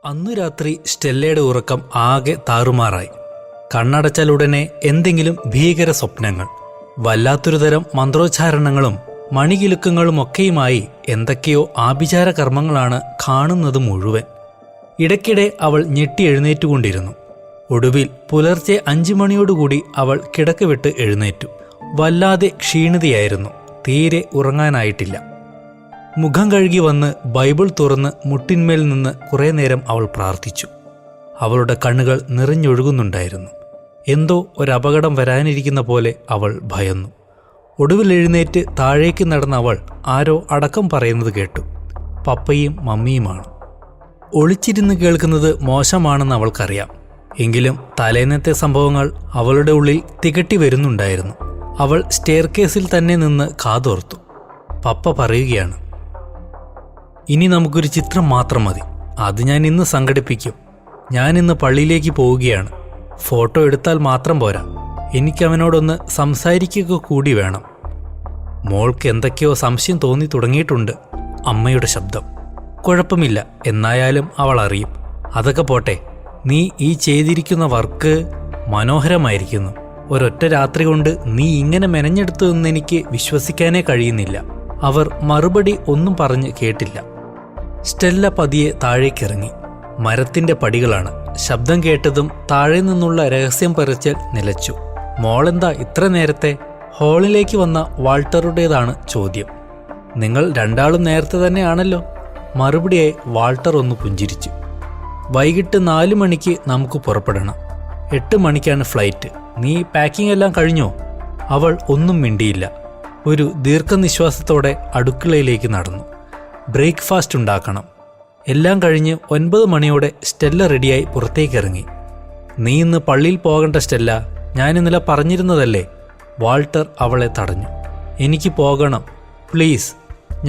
അന്നു രാത്രി സ്റ്റെല്ലയുടെ ഉറക്കം ആകെ താറുമാറായി. കണ്ണടച്ചാലുടനെ എന്തെങ്കിലും ഭീകര സ്വപ്നങ്ങൾ, വല്ലാത്തൊരുതരം മന്ത്രോച്ചാരണങ്ങളും മണികിലുക്കങ്ങളുമൊക്കെയുമായി എന്തൊക്കെയോ ആഭിചാര കർമ്മങ്ങളാണ് കാണുന്നത് മുഴുവൻ. ഇടയ്ക്കിടെ അവൾ ഞെട്ടി എഴുന്നേറ്റുകൊണ്ടിരുന്നു. ഒടുവിൽ പുലർച്ചെ 5 മണിയോടുകൂടി അവൾ കിടക്ക വിട്ട് എഴുന്നേറ്റു. വല്ലാതെ ക്ഷീണിതയായിരുന്നു. തീരെ ഉറങ്ങാനായിട്ടില്ല. മുഖം കഴുകി വന്ന് ബൈബിൾ തുറന്ന് മുട്ടിന്മേൽ നിന്ന് കുറേ നേരം അവൾ പ്രാർത്ഥിച്ചു. അവളുടെ കണ്ണുകൾ നിറഞ്ഞൊഴുകുന്നുണ്ടായിരുന്നു. എന്തോ ഒരപകടം വരാനിരിക്കുന്ന പോലെ അവൾ ഭയന്നു. ഒടുവിൽ എഴുന്നേറ്റ് താഴേക്ക് നടന്ന അവൾ ആരോ അടക്കം പറയുന്നത് കേട്ടു. പപ്പയും മമ്മിയുമാണ്. ഒളിച്ചിരുന്ന് കേൾക്കുന്നത് മോശമാണെന്ന് അവൾക്കറിയാം. എങ്കിലും തലേന്നത്തെ സംഭവങ്ങൾ അവളുടെ ഉള്ളിൽ തികട്ടി വരുന്നുണ്ടായിരുന്നു. അവൾ സ്റ്റെയർകേസിൽ തന്നെ നിന്ന് കാതോർത്തു. പപ്പ പറയുകയാണ്, ഇനി നമുക്കൊരു ചിത്രം മാത്രം മതി. അത് ഞാൻ ഇന്ന് സംഘടിപ്പിക്കും. ഞാനിന്ന് പള്ളിയിലേക്ക് പോവുകയാണ്. ഫോട്ടോ എടുത്താൽ മാത്രം പോരാ, എനിക്കവനോടൊന്ന് സംസാരിക്കുക കൂടി വേണം. മോൾക്ക് എന്തൊക്കെയോ സംശയം തോന്നി തുടങ്ങിയിട്ടുണ്ട്. അമ്മയുടെ ശബ്ദം. കുഴപ്പമില്ല, എന്നായാലും അവൾ അറിയും. അതൊക്കെ പോട്ടെ, നീ ഈ ചെയ്തിരിക്കുന്ന വർക്ക് മനോഹരമായിരിക്കുന്നു. ഒരൊറ്റ രാത്രി കൊണ്ട് നീ ഇങ്ങനെ മെനഞ്ഞെടുത്തു എന്നെനിക്ക് വിശ്വസിക്കാനേ കഴിയുന്നില്ല. അവർ മറുപടി ഒന്നും പറഞ്ഞ് കേട്ടില്ല. സ്റ്റെല്ല പതിയെ താഴേക്കിറങ്ങി. മരത്തിന്റെ പടികളാണ്. ശബ്ദം കേട്ടതും താഴെ നിന്നുള്ള രഹസ്യം പറിച്ചൽ നിലച്ചു. മോളെന്താ ഇത്ര നേരത്തെ? ഹാളിലേക്ക് വന്ന വാൾട്ടറുടേതാണ് ചോദ്യം. നിങ്ങൾ രണ്ടാളും നേരത്തെ തന്നെയാണല്ലോ. മറുപടിയായി വാൾട്ടർ ഒന്ന് പുഞ്ചിരിച്ചു. വൈകിട്ട് 4 മണിക്ക് നമുക്ക് പുറപ്പെടണം. 8 മണിക്കാണ് ഫ്ലൈറ്റ്. നീ പാക്കിംഗ് എല്ലാം കഴിഞ്ഞോ? അവൾ ഒന്നും മിണ്ടിയില്ല. ഒരു ദീർഘനിശ്വാസത്തോടെ അടുക്കളയിലേക്ക് നടന്നു. ബ്രേക്ക്ഫാസ്റ്റ് ഉണ്ടാക്കണം. എല്ലാം കഴിഞ്ഞ് 9 മണിയോടെ സ്റ്റെല്ല റെഡിയായി പുറത്തേക്കിറങ്ങി. നീ ഇന്ന് പള്ളിയിൽ പോകണ്ട സ്റ്റെല്ല, ഞാനിന്നലെ പറഞ്ഞിരുന്നതല്ലേ. വാൾട്ടർ അവളെ തടഞ്ഞു. എനിക്ക് പോകണം, പ്ലീസ്.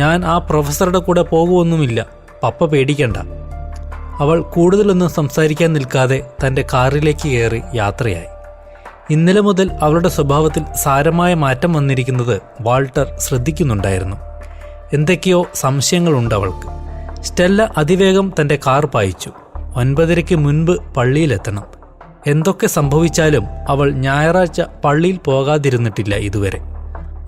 ഞാൻ ആ പ്രൊഫസറുടെ കൂടെ പോകുമൊന്നുമില്ല. പപ്പ പേടിക്കണ്ട. അവൾ കൂടുതലൊന്നും സംസാരിക്കാൻ നിൽക്കാതെ തൻ്റെ കാറിലേക്ക് കയറി യാത്രയായി. ഇന്നലെ മുതൽ അവളുടെ സ്വഭാവത്തിൽ സാരമായ മാറ്റം വന്നിരിക്കുന്നത് വാൾട്ടർ ശ്രദ്ധിക്കുന്നുണ്ടായിരുന്നു. എന്തൊക്കെയോ സംശയങ്ങളുണ്ട് അവൾക്ക്. സ്റ്റെല്ല അതിവേഗം തൻ്റെ കാർ പായിച്ചു. 9:30 മുൻപ് പള്ളിയിലെത്തണം. എന്തൊക്കെ സംഭവിച്ചാലും അവൾ ഞായറാഴ്ച പള്ളിയിൽ പോകാതിരുന്നിട്ടില്ല ഇതുവരെ.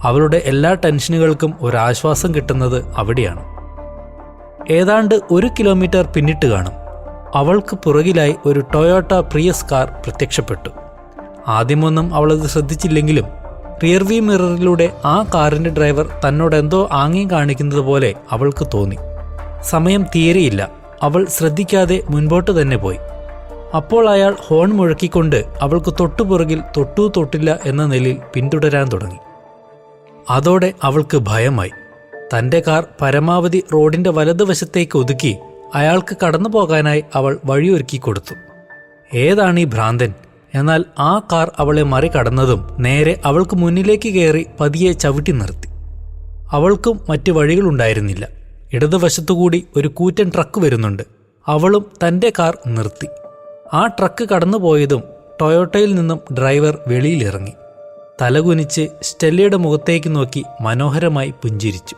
അവളുടെ എല്ലാ ടെൻഷനുകൾക്കും ഒരാശ്വാസം കിട്ടുന്നത് അവിടെയാണ്. ഏതാണ്ട് 1 കിലോമീറ്റർ പിന്നിട്ട് കാണും. അവൾക്ക് പുറകിലായി ഒരു ടൊയോട്ട പ്രിയസ് കാർ പ്രത്യക്ഷപ്പെട്ടു. ആദ്യമൊന്നും അവളത് ശ്രദ്ധിച്ചില്ലെങ്കിലും റിയർവ്യൂ മിററിലൂടെ ആ കാറിന്റെ ഡ്രൈവർ തന്നോടെന്തോ ആംഗ്യം കാണിക്കുന്നത് പോലെ അവൾക്ക് തോന്നി. സമയം തീരെയില്ല. അവൾ ശ്രദ്ധിക്കാതെ മുൻപോട്ട് തന്നെ പോയി. അപ്പോൾ അയാൾ ഹോൺ മുഴക്കിക്കൊണ്ട് അവൾക്ക് തൊട്ടുപുറകിൽ തൊട്ടു തൊട്ടില്ല എന്ന നിലയിൽ പിന്തുടരാൻ തുടങ്ങി. അതോടെ അവൾക്ക് ഭയമായി. തൻ്റെ കാർ പരമാവധി റോഡിന്റെ വലതുവശത്തേക്ക് ഒതുക്കി അയാൾക്ക് കടന്നു പോകാനായി അവൾ വഴിയൊരുക്കി കൊടുത്തു. ഏതാണ് ഈ ഭ്രാന്തൻ? എന്നാൽ ആ കാർ അവളെ മറികടന്നതും നേരെ അവൾക്ക് മുന്നിലേക്ക് കയറി പതിയെ ചവിട്ടി നിർത്തി. അവൾക്കും മറ്റു വഴികളുണ്ടായിരുന്നില്ല. ഇടതുവശത്തുകൂടി ഒരു കൂറ്റൻ ട്രക്ക് വരുന്നുണ്ട്. അവളും തൻ്റെ കാർ നിർത്തി. ആ ട്രക്ക് കടന്നുപോയതും ടൊയോട്ടയിൽ നിന്നും ഡ്രൈവർ വെളിയിലിറങ്ങി. തലകുനിച്ച് സ്റ്റെല്ലയുടെ മുഖത്തേക്ക് നോക്കി മനോഹരമായി പുഞ്ചിരിച്ചു.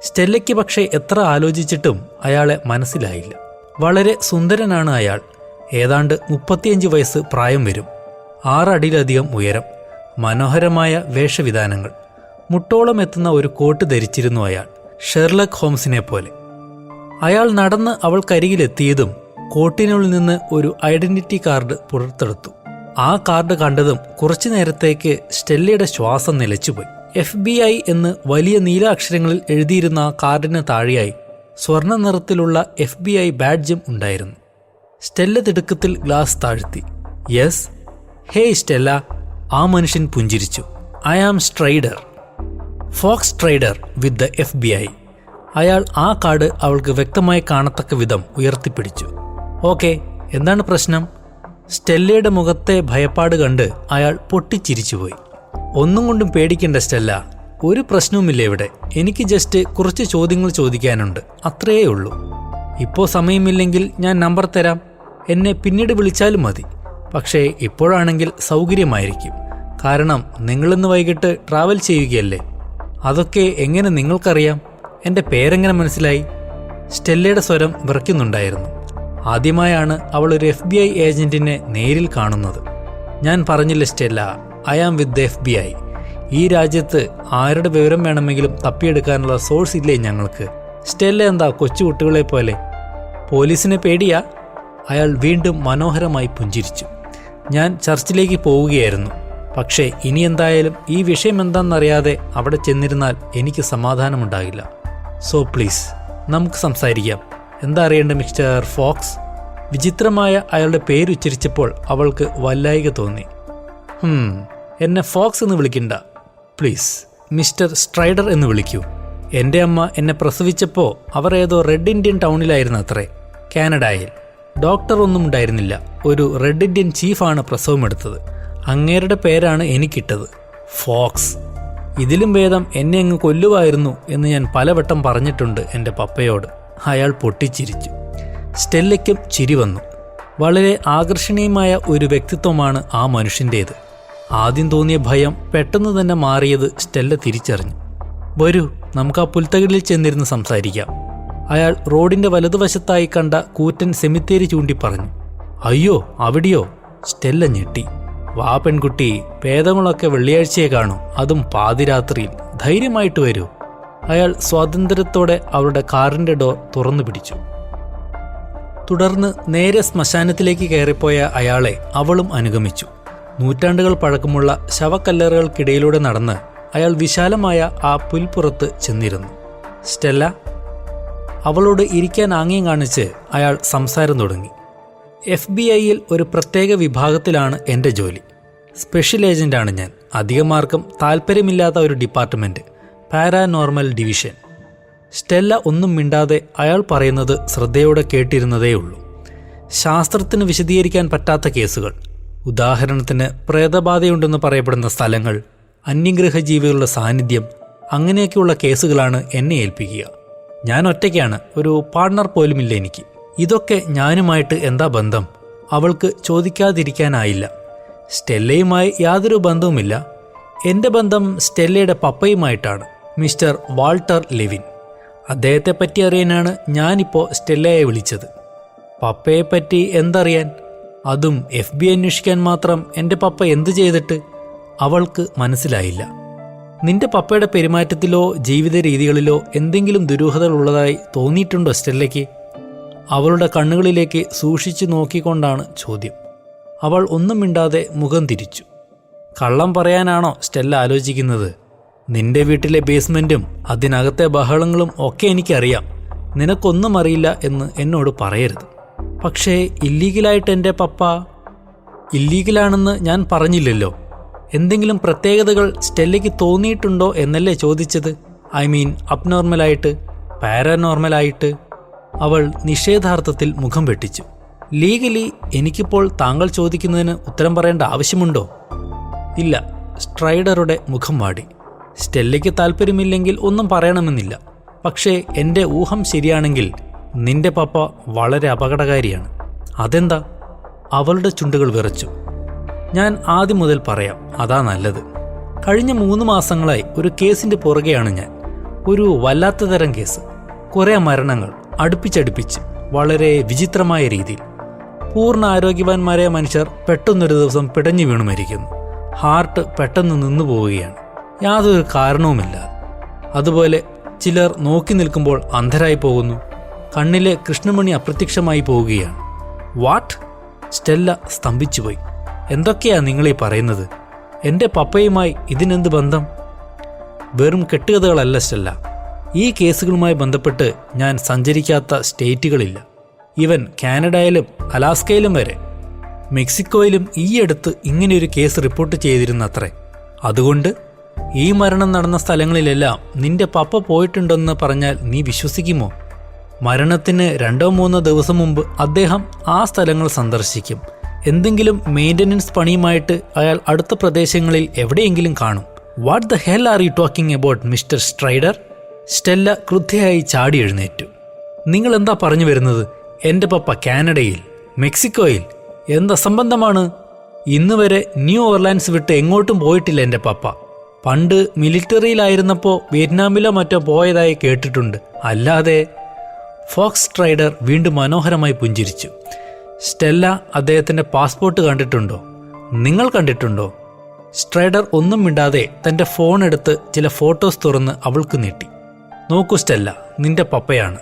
സ്റ്റെല്ലയ്ക്ക് പക്ഷേ എത്ര ആലോചിച്ചിട്ടും അയാളെ മനസ്സിലായില്ല. വളരെ സുന്ദരനാണ് അയാൾ. ഏതാണ്ട് 35 വയസ്സ് പ്രായം വരും. 6 അടിയിലധികം ഉയരം. മനോഹരമായ വേഷവിധാനങ്ങൾ. മുട്ടോളം എത്തുന്ന ഒരു കോട്ട് ധരിച്ചിരുന്നു അയാൾ, ഷെർലക് ഹോംസിനെ പോലെ. അയാൾ നടന്ന് അവൾക്കരികിലെത്തിയതും കോട്ടിനുള്ളിൽ നിന്ന് ഒരു ഐഡന്റിറ്റി കാർഡ് പുറത്തെടുത്തു. ആ കാർഡ് കണ്ടതും കുറച്ചു നേരത്തേക്ക് സ്റ്റെല്ലയുടെ ശ്വാസം നിലച്ചുപോയി. FBI എന്ന് വലിയ നീലാക്ഷരങ്ങളിൽ എഴുതിയിരുന്ന ആ കാർഡിന് താഴെയായി സ്വർണ്ണ നിറത്തിലുള്ള FBI ബാഡ്ജും ഉണ്ടായിരുന്നു. സ്റ്റെല്ല തിടുക്കത്തിൽ ഗ്ലാസ് താഴ്ത്തി. യെസ്. Hey Stella. ആ മനുഷ്യൻ പുഞ്ചിരിച്ചു. I am Strider, Fox Strider with the FBI. അയാൾ ആ കാർഡ് അവൾക്ക് വ്യക്തമായി കാണത്തക്ക വിധം ഉയർത്തിപ്പിടിച്ചു. ഓക്കെ, എന്താണ് പ്രശ്നം? സ്റ്റെല്ലയുടെ മുഖത്തെ ഭയപ്പാട് കണ്ട് അയാൾ പൊട്ടിച്ചിരിച്ചുപോയി. ഒന്നും കൊണ്ടും പേടിക്കണ്ട സ്റ്റെല്ല, ഒരു പ്രശ്നവുമില്ല ഇവിടെ. എനിക്ക് ജസ്റ്റ് കുറച്ച് ചോദ്യങ്ങൾ ചോദിക്കാനുണ്ട്, അത്രയേ ഉള്ളൂ. ഇപ്പോൾ സമയമില്ലെങ്കിൽ ഞാൻ നമ്പർ തരാം. എന്നെ പിന്നീട് വിളിച്ചാലും മതി. പക്ഷേ ഇപ്പോഴാണെങ്കിൽ സൗകര്യമായിരിക്കും. കാരണം നിങ്ങളിന്ന് വൈകിട്ട് ട്രാവൽ ചെയ്യുകയല്ലേ. അതൊക്കെ എങ്ങനെ നിങ്ങൾക്കറിയാം? എൻ്റെ പേരെങ്ങനെ മനസ്സിലായി? സ്റ്റെല്ലയുടെ സ്വരം വിറയ്ക്കുന്നുണ്ടായിരുന്നു. ആദ്യമായാണ് അവൾ ഒരു FBI ഏജന്റിനെ നേരിൽ കാണുന്നത്. ഞാൻ പറഞ്ഞില്ല Stella, I am with the FBI. ഈ രാജ്യത്ത് ആരുടെ വിവരം വേണമെങ്കിലും തപ്പിയെടുക്കാനുള്ള സോഴ്സ് ഇല്ലേ ഞങ്ങൾക്ക്? സ്റ്റെല്ല എന്താ കൊച്ചുകുട്ടികളെ പോലെ? പോലീസിനെ പേടിയാ? അയാൾ വീണ്ടും മനോഹരമായി പുഞ്ചിരിച്ചു. ഞാൻ ചർച്ചിലേക്ക് പോവുകയായിരുന്നു. പക്ഷേ ഇനി എന്തായാലും ഈ വിഷയം എന്താണെന്നറിയാതെ അവിടെ ചെന്നിരുന്നാൽ എനിക്ക് സമാധാനമുണ്ടാകില്ല. സോ പ്ലീസ് നമുക്ക് സംസാരിക്കാം. എന്താ അറിയേണ്ട മിസ്റ്റർ ഫോക്സ്? വിചിത്രമായ അയാളുടെ പേരുച്ചരിച്ചപ്പോൾ അവൾക്ക് വല്ലായിക തോന്നി. എന്നെ ഫോക്സ് എന്ന് വിളിക്കണ്ട, പ്ലീസ് മിസ്റ്റർ സ്ട്രൈഡർ എന്ന് വിളിക്കൂ. എൻ്റെ അമ്മ എന്നെ പ്രസവിച്ചപ്പോൾ അവർ ഏതോ റെഡ് ഇന്ത്യൻ ടൗണിലായിരുന്നു അത്രേ, കാനഡയിൽ. ഡോക്ടർ ഒന്നും ഉണ്ടായിരുന്നില്ല. ഒരു റെഡ് ഇന്ത്യൻ ചീഫാണ് പ്രസവമെടുത്തത്. അങ്ങേരുടെ പേരാണ് എനിക്കിട്ടത്, ഫോക്സ്. ഇതിലും ഭേദം എന്നെ അങ്ങ് കൊല്ലുമായിരുന്നു എന്ന് ഞാൻ പലവട്ടം പറഞ്ഞിട്ടുണ്ട് എൻ്റെ പപ്പയോട്. അയാൾ പൊട്ടിച്ചിരിച്ചു. സ്റ്റെല്ലയ്ക്കും ചിരി വന്നു. വളരെ ആകർഷണീയമായ ഒരു വ്യക്തിത്വമാണ് ആ മനുഷ്യൻ്റേത്. ആദ്യം തോന്നിയ ഭയം പെട്ടെന്ന് തന്നെ മാറിയത് സ്റ്റെല്ല തിരിച്ചറിഞ്ഞു. വരൂ, നമുക്ക് ആ പുൽത്തകിടിൽ ചെന്നിരുന്ന് സംസാരിക്കാം. അയാൾ റോഡിൻ്റെ വലതുവശത്തായി കണ്ട കൂറ്റൻ സെമിത്തേരി ചൂണ്ടി പറഞ്ഞു. അയ്യോ, അവിടെയോ? സ്റ്റെല്ല ഞെട്ടി. വാ പെൺകുട്ടി, പേദങ്ങളൊക്കെ വെള്ളിയാഴ്ചയെ കാണും, അതും പാതിരാത്രിയിൽ. ധൈര്യമായിട്ട് വരൂ. അയാൾ സ്വാതന്ത്ര്യത്തോടെ അവളുടെ കാറിൻ്റെ ഡോർ തുറന്നു പിടിച്ചു. തുടർന്ന് നേരെ ശ്മശാനത്തിലേക്ക് കയറിപ്പോയ അയാളെ അവളും അനുഗമിച്ചു. നൂറ്റാണ്ടുകൾ പഴക്കമുള്ള ശവക്കല്ലറുകൾക്കിടയിലൂടെ നടന്ന് അയാൾ വിശാലമായ ആ പുൽപ്പുറത്ത് ചെന്നിരുന്നു. സ്റ്റെല്ല, അവളോട് ഇരിക്കാൻ ആംഗ്യം കാണിച്ച് അയാൾ സംസാരം തുടങ്ങി. FBI-യിൽ ഒരു പ്രത്യേക വിഭാഗത്തിലാണ് എൻ്റെ ജോലി. സ്പെഷ്യൽ ഏജൻ്റാണ് ഞാൻ. അധികമാർക്കും താല്പര്യമില്ലാത്ത ഒരു ഡിപ്പാർട്ട്മെൻറ്റ്, പാരാനോർമൽ ഡിവിഷൻ. സ്റ്റെല്ല ഒന്നും മിണ്ടാതെ അയാൾ പറയുന്നത് ശ്രദ്ധയോടെ കേട്ടിരുന്നതേയുള്ളൂ. ശാസ്ത്രത്തിന് വിശദീകരിക്കാൻ പറ്റാത്ത കേസുകൾ, ഉദാഹരണത്തിന് പ്രേതബാധയുണ്ടെന്ന് പറയപ്പെടുന്ന സ്ഥലങ്ങൾ, അന്യഗ്രഹ ജീവികളുടെ സാന്നിധ്യം, അങ്ങനെയൊക്കെയുള്ള കേസുകളാണ് എന്നെ ഏൽപ്പിക്കുക. ഞാൻ ഒറ്റയ്ക്കാണ്, ഒരു പാർട്ണർ പോലുമില്ല എനിക്ക്. ഇതൊക്കെ ഞാനുമായിട്ട് എന്താ ബന്ധം? അവൾക്ക് ചോദിക്കാതിരിക്കാനായില്ല. സ്റ്റെല്ലയുമായി യാതൊരു ബന്ധവുമില്ല. എൻ്റെ ബന്ധം സ്റ്റെല്ലയുടെ പപ്പയുമായിട്ടാണ്, മിസ്റ്റർ വാൾട്ടർ ലെവിൻ. അദ്ദേഹത്തെ പറ്റി അറിയാനാണ് ഞാനിപ്പോൾ സ്റ്റെല്ലയെ വിളിച്ചത്. പപ്പയെപ്പറ്റി എന്തറിയാൻ? അതും FBI അന്വേഷിക്കാൻ മാത്രം എൻ്റെ പപ്പ എന്തു ചെയ്തിട്ട്? അവൾക്ക് മനസ്സിലായില്ല. നിന്റെ പപ്പയുടെ പെരുമാറ്റത്തിലോ ജീവിത രീതികളിലോ എന്തെങ്കിലും ദുരൂഹതകളുള്ളതായി തോന്നിയിട്ടുണ്ടോ സ്റ്റെല്ലയ്ക്ക്? അവളുടെ കണ്ണുകളിലേക്ക് സൂക്ഷിച്ചു നോക്കിക്കൊണ്ടാണ് ചോദ്യം. അവൾ ഒന്നും മിണ്ടാതെ മുഖം തിരിച്ചു. കള്ളം പറയാനാണോ സ്റ്റെല്ല ആലോചിക്കുന്നത്? നിന്റെ വീട്ടിലെ ബേസ്മെൻറ്റും അതിനകത്തെ ബഹളങ്ങളും ഒക്കെ എനിക്കറിയാം. നിനക്കൊന്നും അറിയില്ല എന്ന് എന്നോട് പറയരുത്. പക്ഷേ ഇല്ലീഗലായിട്ട് എൻ്റെ പപ്പ... ഇല്ലീഗലാണെന്ന് ഞാൻ പറഞ്ഞില്ലല്ലോ. എന്തെങ്കിലും പ്രത്യേകതകൾ സ്റ്റെല്ലയ്ക്ക് തോന്നിയിട്ടുണ്ടോ എന്നല്ലേ ചോദിച്ചത്? ഐ മീൻ അബ്നോർമലായിട്ട്, പാരാനോർമലായിട്ട്. അവൾ നിഷേധാർത്ഥത്തിൽ മുഖം വെട്ടിച്ചു. ലീഗലി എനിക്കിപ്പോൾ താങ്കൾ ചോദിക്കുന്നതിന് ഉത്തരം പറയേണ്ട ആവശ്യമുണ്ടോ? ഇല്ല. സ്ട്രൈഡറുടെ മുഖം വാടി. സ്റ്റെല്ലയ്ക്ക് താല്പര്യമില്ലെങ്കിൽ ഒന്നും പറയണമെന്നില്ല. പക്ഷേ എൻ്റെ ഊഹം ശരിയാണെങ്കിൽ നിന്റെ പപ്പ വളരെ അപകടകാരിയാണ്. അതെന്താ? അവളുടെ ചുണ്ടുകൾ വിറച്ചു. ഞാൻ ആദ്യം മുതൽ പറയാം, അതാ നല്ലത്. കഴിഞ്ഞ 3 മാസങ്ങളായി ഒരു കേസിൻ്റെ പുറകെയാണ് ഞാൻ. ഒരു വല്ലാത്ത തരം കേസ്. കുറേ മരണങ്ങൾ അടുപ്പിച്ചടുപ്പിച്ച്, വളരെ വിചിത്രമായ രീതിയിൽ. പൂർണ്ണ ആരോഗ്യവാന്മാരായ മനുഷ്യർ പെട്ടെന്നൊരു ദിവസം പിടഞ്ഞു വീണു മരിക്കുന്നു. ഹാർട്ട് പെട്ടെന്ന് നിന്നു പോവുകയാണ്, യാതൊരു കാരണവുമില്ല. അതുപോലെ ചിലർ നോക്കി നിൽക്കുമ്പോൾ അന്ധരായി പോകുന്നു. കണ്ണിലെ കൃഷ്ണമണി അപ്രത്യക്ഷമായി പോവുകയാണ്. വാട്ട്? സ്റ്റെല്ല സ്തംഭിച്ചുപോയി. എന്തൊക്കെയാ നിങ്ങളീ പറയുന്നത്? എൻ്റെ പപ്പയുമായി ഇതിനെന്ത് ബന്ധം? വെറും കെട്ടുകഥകളല്ല സ്റ്റെല്ല. ഈ കേസുകളുമായി ബന്ധപ്പെട്ട് ഞാൻ സഞ്ചരിക്കാത്ത സ്റ്റേറ്റുകളില്ല. ഈവൻ കാനഡയിലും അലാസ്കയിലും വരെ. മെക്സിക്കോയിലും ഈയടുത്ത് ഇങ്ങനെയൊരു കേസ് റിപ്പോർട്ട് ചെയ്തിരുന്നത്രേ. അതുകൊണ്ട് ഈ മരണം നടന്ന സ്ഥലങ്ങളിലെല്ലാം നിന്റെ പപ്പ പോയിട്ടുണ്ടെന്ന് പറഞ്ഞാൽ നീ വിശ്വസിക്കുമോ? മരണത്തിന് 2-3 ദിവസം മുമ്പ് അദ്ദേഹം ആ സ്ഥലങ്ങൾ സന്ദർശിക്കും. എന്തെങ്കിലും മെയിൻ്റനൻസ് പണിയുമായിട്ട് അയാൾ അടുത്ത പ്രദേശങ്ങളിൽ എവിടെയെങ്കിലും കാണും. What the hell are you talking about mister Strider? Stella ക്രുദ്ധയായി ചാടി എഴുന്നേറ്റു. നിങ്ങൾ എന്താ പറഞ്ഞു വരുന്നത്? എൻ്റെ പപ്പ കാനഡയിൽ, മെക്സിക്കോയിൽ? എന്താ സംബന്ധമാണ്? ഇന്ന് വരെ ന്യൂ ഓർലാൻഡ്സ് വിട്ട് എങ്ങോട്ടും പോയിട്ടില്ല എൻ്റെ പപ്പ. പണ്ട് മിലിറ്ററിയിലായിരുന്നപ്പോൾ വിയറ്റ്നാമിലോ മറ്റോ പോയതായി കേട്ടിട്ടുണ്ട്. അല്ലാതെ ഫോക്സ് സ്ട്രൈഡർ വീണ്ടും മനോഹരമായി പുഞ്ചിരിച്ചു. സ്റ്റെല്ല അദ്ദേഹത്തിൻ്റെ പാസ്പോർട്ട് കണ്ടിട്ടുണ്ടോ? നിങ്ങൾ കണ്ടിട്ടുണ്ടോ? സ്ട്രൈഡർ ഒന്നും മിണ്ടാതെ തൻ്റെ ഫോൺ എടുത്ത് ചില ഫോട്ടോസ് തുറന്ന് അവൾക്ക് നീട്ടി. നോക്കൂ സ്റ്റെല്ല, നിന്റെ പപ്പയാണ്.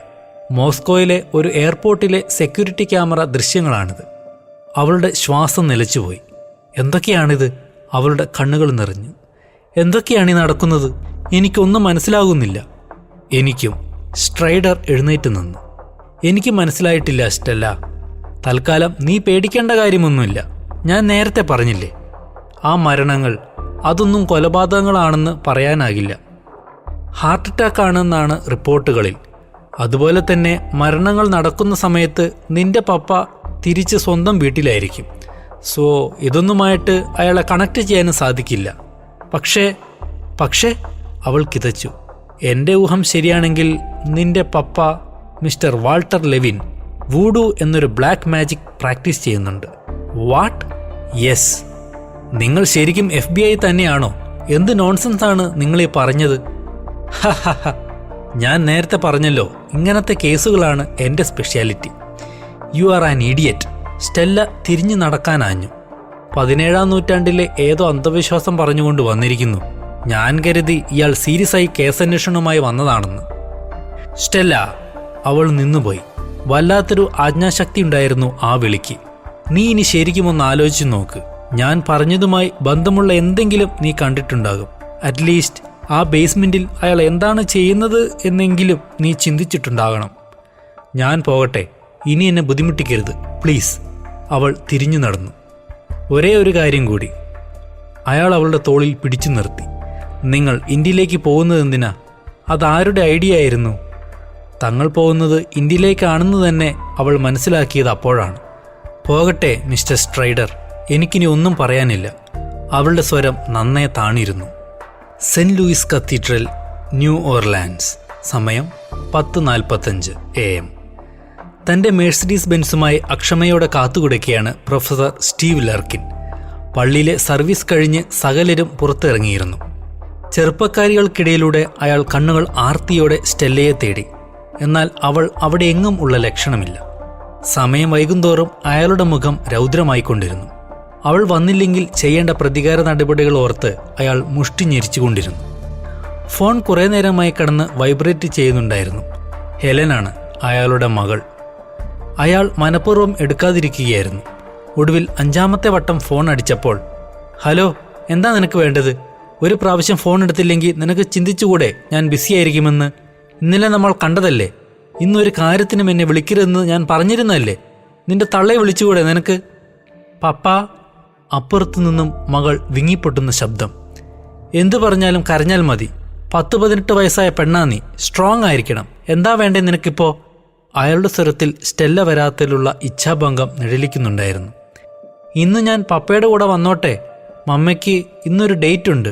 മോസ്കോയിലെ ഒരു എയർപോർട്ടിലെ സെക്യൂരിറ്റി ക്യാമറ ദൃശ്യങ്ങളാണിത്. അവളുടെ ശ്വാസം നിലച്ചുപോയി. എന്തൊക്കെയാണിത്? അവളുടെ കണ്ണുകൾ നിറഞ്ഞു. എന്തൊക്കെയാണ് ഈ നടക്കുന്നത്? എനിക്കൊന്നും മനസ്സിലാകുന്നില്ല. എനിക്കും. സ്ട്രൈഡർ എഴുന്നേറ്റ് നിന്നു. എനിക്ക് മനസ്സിലായിട്ടില്ല സ്റ്റെല്ല. തൽക്കാലം നീ പേടിക്കേണ്ട കാര്യമൊന്നുമില്ല. ഞാൻ നേരത്തെ പറഞ്ഞില്ലേ, ആ മരണങ്ങൾ അതൊന്നും കൊലപാതകങ്ങളാണെന്ന് പറയാനാകില്ല. ഹാർട്ട് അറ്റാക്ക് ആണെന്നാണ് റിപ്പോർട്ടുകളിൽ. അതുപോലെ തന്നെ മരണങ്ങൾ നടക്കുന്ന സമയത്ത് നിന്റെ പപ്പ തിരിച്ച് സ്വന്തം വീട്ടിലായിരിക്കും. സോ ഇതൊന്നുമായിട്ട് അയാളെ കണക്ട് ചെയ്യാനും സാധിക്കില്ല. പക്ഷേ അവൾ കിതച്ചു. എൻ്റെ ഊഹം ശരിയാണെങ്കിൽ നിന്റെ പപ്പ മിസ്റ്റർ വാൾട്ടർ ലെവിൻ വൂഡു എന്നൊരു ബ്ലാക്ക് മാജിക് പ്രാക്ടീസ് ചെയ്യുന്നുണ്ട്. വാട്ട്? യെസ്. നിങ്ങൾ ശരിക്കും FBI തന്നെയാണോ? എന്ത് നോൺസെൻസ് ആണ് നിങ്ങളീ പറഞ്ഞത്? ഞാൻ നേരത്തെ പറഞ്ഞല്ലോ, ഇങ്ങനത്തെ കേസുകളാണ് എൻ്റെ speciality. You are an idiot. Stella തിരിഞ്ഞു നടക്കാനാഞ്ഞു. 17-ാം നൂറ്റാണ്ടിലെ ഏതോ അന്ധവിശ്വാസം പറഞ്ഞുകൊണ്ട് വന്നിരിക്കുന്നു. ഞാൻ കരുതി ഇയാൾ സീരിയസായി കേസന്വേഷണവുമായി വന്നതാണെന്ന്. സ്റ്റെല്ല, അവൾ നിന്നുപോയി. വല്ലാത്തൊരു ആജ്ഞാശക്തി ഉണ്ടായിരുന്നു ആ വിളിക്ക്. നീ ഇനി ശരിക്കും ഒന്ന് ആലോചിച്ചു നോക്ക്. ഞാൻ പറഞ്ഞതുമായി ബന്ധമുള്ള എന്തെങ്കിലും നീ കണ്ടിട്ടുണ്ടാകും. അറ്റ്ലീസ്റ്റ് ആ ബേസ്മെന്റിൽ അയാൾ എന്താണ് ചെയ്യുന്നത് എന്നെങ്കിലും നീ ചിന്തിച്ചിട്ടുണ്ടാകണം. ഞാൻ പോകട്ടെ, ഇനി എന്നെ ബുദ്ധിമുട്ടിക്കരുത് പ്ലീസ്. അവൾ തിരിഞ്ഞു നടന്നു. ഒരേ ഒരു കാര്യം കൂടി. അയാൾ അവളുടെ തോളിൽ പിടിച്ചു നിർത്തി. നിങ്ങൾ ഇന്ത്യയിലേക്ക് പോകുന്നതെന്തിനാ? അതാരുടെ ഐഡിയ ആയിരുന്നു? തങ്ങൾ പോകുന്നത് ഇന്ത്യയിലേക്കാണെന്ന് തന്നെ അവൾ മനസ്സിലാക്കിയത് അപ്പോഴാണ്. പോകട്ടെ മിസ്റ്റർ സ്ട്രൈഡർ, എനിക്കിനി ഒന്നും പറയാനില്ല. അവളുടെ സ്വരം നന്നേ താണിരുന്നു. Saint Louis cathedral, new Orleans. സമയം 10:45 AM. തൻ്റെ മേഴ്സിഡീസ് ബെൻസുമായി അക്ഷമയോടെ കാത്തുകിടക്കുകയാണ് പ്രൊഫസർ സ്റ്റീവ് ലർക്കിൻ. പള്ളിയിലെ സർവീസ് കഴിഞ്ഞ് സകലരും പുറത്തിറങ്ങിയിരുന്നു. ചെറുപ്പക്കാരികൾക്കിടയിലൂടെ അയാൾ കണ്ണുകൾ ആർത്തിയോടെ സ്റ്റെല്ലയെ തേടി. എന്നാൽ അവൾ അവിടെ എങ്ങും ഉള്ള ലക്ഷണമില്ല. സമയം വൈകുന്തോറും അയാളുടെ മുഖം രൗദ്രമായിക്കൊണ്ടിരുന്നു. അവൾ വന്നില്ലെങ്കിൽ ചെയ്യേണ്ട പ്രതികാര നടപടികൾ ഓർത്ത് അയാൾ മുഷ്ടി ഞെരിച്ചുകൊണ്ടിരുന്നു. ഫോൺ കുറേ നേരമായി കിടന്ന് വൈബ്രേറ്റ് ചെയ്യുന്നുണ്ടായിരുന്നു. ഹെലനാണ്, അയാളുടെ മകൾ. അയാൾ മനഃപൂർവ്വം എടുക്കാതിരിക്കുകയായിരുന്നു. ഒടുവിൽ 5-ാമത്തെ വട്ടം ഫോൺ അടിച്ചപ്പോൾ, ഹലോ, എന്താ നിനക്ക് വേണ്ടത്? ഒരു പ്രാവശ്യം ഫോൺ എടുത്തില്ലെങ്കിൽ നിനക്ക് ചിന്തിച്ചുകൂടെ ഞാൻ ബിസിയായിരിക്കുമെന്ന്? ഇന്നലെ നമ്മൾ കണ്ടതല്ലേ? ഇന്നൊരു കാര്യത്തിനും എന്നെ വിളിക്കരുതെന്ന് ഞാൻ പറഞ്ഞിരുന്നല്ലേ? നിന്റെ തള്ളയെ വിളിച്ചുകൂടെ നിനക്ക്? പപ്പ. അപ്പുറത്തു നിന്നും മകൾ വിങ്ങിപ്പൊട്ടുന്ന ശബ്ദം. എന്തു പറഞ്ഞാലും കരഞ്ഞാൽ മതി. 10-18 വയസ്സായ പെണ്ണാ നീ. സ്ട്രോങ് ആയിരിക്കണം. എന്താ വേണ്ടേ നിനക്കിപ്പോ? അയാളുടെ സ്വരത്തിൽ സ്റ്റെല്ല വരാത്തതിലുള്ള ഇച്ഛാഭംഗം നിഴലിക്കുന്നുണ്ടായിരുന്നു. ഇന്ന് ഞാൻ പപ്പയുടെ കൂടെ വന്നോട്ടെ? മമ്മയ്ക്ക് ഇന്നൊരു ഡേറ്റ് ഉണ്ട്.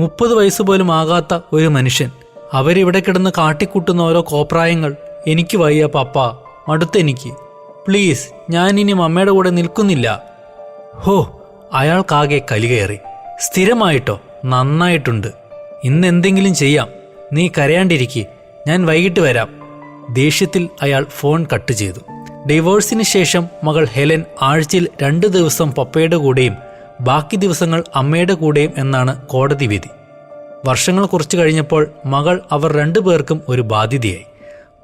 30 വയസ്സ് പോലും ആകാത്ത ഒരു മനുഷ്യൻ. അവരിവിടെ കിടന്ന് കാട്ടിക്കൂട്ടുന്ന ഓരോ കോപ്രായങ്ങൾ. എനിക്ക് വയ്യ പപ്പ, മടുത്തെനിക്ക്. പ്ലീസ്, ഞാനിനി മമ്മയുടെ കൂടെ നിൽക്കുന്നില്ല. ഹോ, അയാൾക്കാകെ കലികയറി. സ്ഥിരമായിട്ടോ? നന്നായിട്ടുണ്ട്. ഇന്ന് എന്തെങ്കിലും ചെയ്യാം. നീ കരയാണ്ടിരിക്കെ, ഞാൻ വൈകിട്ട് വരാം. ദേഷ്യത്തിൽ അയാൾ ഫോൺ കട്ട് ചെയ്തു. ഡിവോഴ്സിന് ശേഷം മകൾ ഹെലൻ ആഴ്ചയിൽ 2 ദിവസം പപ്പയുടെ കൂടെയും ബാക്കി ദിവസങ്ങൾ അമ്മയുടെ കൂടെയും എന്നാണ് കോടതി വിധി. വർഷങ്ങൾ കുറച്ചു കഴിഞ്ഞപ്പോൾ മകൾ അവർ 2 പേർക്കും ഒരു ബാധ്യതയായി.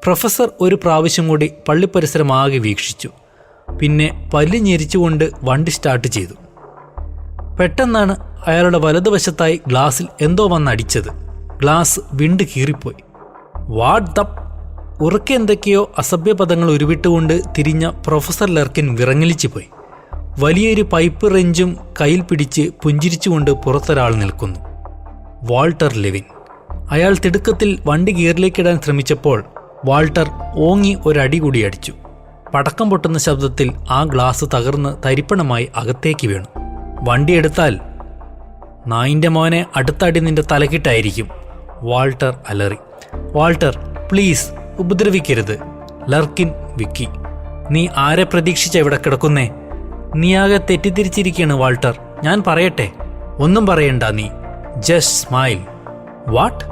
പ്രൊഫസർ ഒരു പ്രാവശ്യം കൂടി പള്ളിപ്പരിസരമാകെ വീക്ഷിച്ചു. പിന്നെ പല്ല് ഞെരിച്ചുകൊണ്ട് വണ്ടി സ്റ്റാർട്ട് ചെയ്തു. പെട്ടെന്നാണ് അയാളുടെ വലതുവശത്തായി ഗ്ലാസിൽ എന്തോ വന്നടിച്ചത്. ഗ്ലാസ് വിണ്ട് കീറിപ്പോയി. വാട്ട് ദ... ഉറക്കെ എന്തൊക്കെയോ അസഭ്യപദങ്ങൾ ഉരുവിട്ടുകൊണ്ട് തിരിഞ്ഞ പ്രൊഫസർ ലർക്കിൻ വിറങ്ങലിച്ചു പോയി. വലിയൊരു പൈപ്പ് റെഞ്ചും കയ്യിൽ പിടിച്ച് പുഞ്ചിരിച്ചുകൊണ്ട് പുറത്തൊരാൾ നിൽക്കുന്നു. Walter Levin. അയാൾ തിടുക്കത്തിൽ വണ്ടി ഗിയറിലേക്കിടാൻ ശ്രമിച്ചപ്പോൾ വാൾട്ടർ ഓങ്ങി ഒരടി കൂടി അടിച്ചു. പടക്കം പൊട്ടുന്ന ശബ്ദത്തിൽ ആ ഗ്ലാസ് തകർന്ന് തരിപ്പണമായി അകത്തേക്ക് വീണു. വണ്ടി എടുത്താൽ നായിൻ്റെ മോനെ, അടുത്തടി നിന്റെ തലക്കിട്ടായിരിക്കും. വാൾട്ടർ അലറി. വാൾട്ടർ, പ്ലീസ് ഉപദ്രവിക്കരുത്. ലർക്കിൻ വിക്കി. നീ ആരെ പ്രതീക്ഷിച്ച ഇവിടെ കിടക്കുന്നേ? നീയാകെ തെറ്റിദ്ധരിച്ചിരിക്കുകയാണ് വാൾട്ടർ. ഞാൻ പറയട്ടെ? ഒന്നും പറയണ്ട നീ. Just smile. വാട്ട്?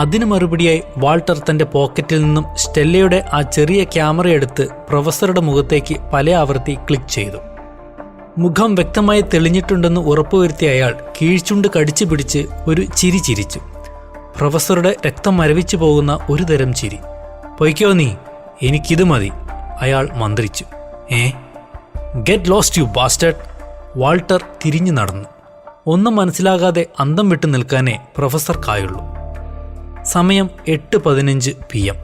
അതിനു മറുപടിയായി വാൾട്ടർ തന്റെ പോക്കറ്റിൽ നിന്നും സ്റ്റെല്ലയുടെ ആ ചെറിയ ക്യാമറയെടുത്ത് പ്രൊഫസറുടെ മുഖത്തേക്ക് പല ആവർത്തി ക്ലിക്ക് ചെയ്തു. മുഖം വ്യക്തമായി തെളിഞ്ഞിട്ടുണ്ടെന്ന് ഉറപ്പുവരുത്തിയ അയാൾ കീഴ്ചുണ്ട് കടിച്ചു പിടിച്ച് ഒരു ചിരി ചിരിച്ചു. പ്രൊഫസറുടെ രക്തം മരവിച്ചു പോകുന്ന ഒരു തരം ചിരി. പൊയ്ക്കോ നീ, എനിക്കിത് മതി, അയാൾ മന്ത്രിച്ചു. Get lost you bastard. Walter തിരിഞ്ഞു നടന്നു. ഒന്നും മനസ്സിലാകാതെ അന്തം വിട്ടു നിൽക്കാനേ പ്രൊഫസർക്കായുള്ളൂ. സമയം 8:15 PM.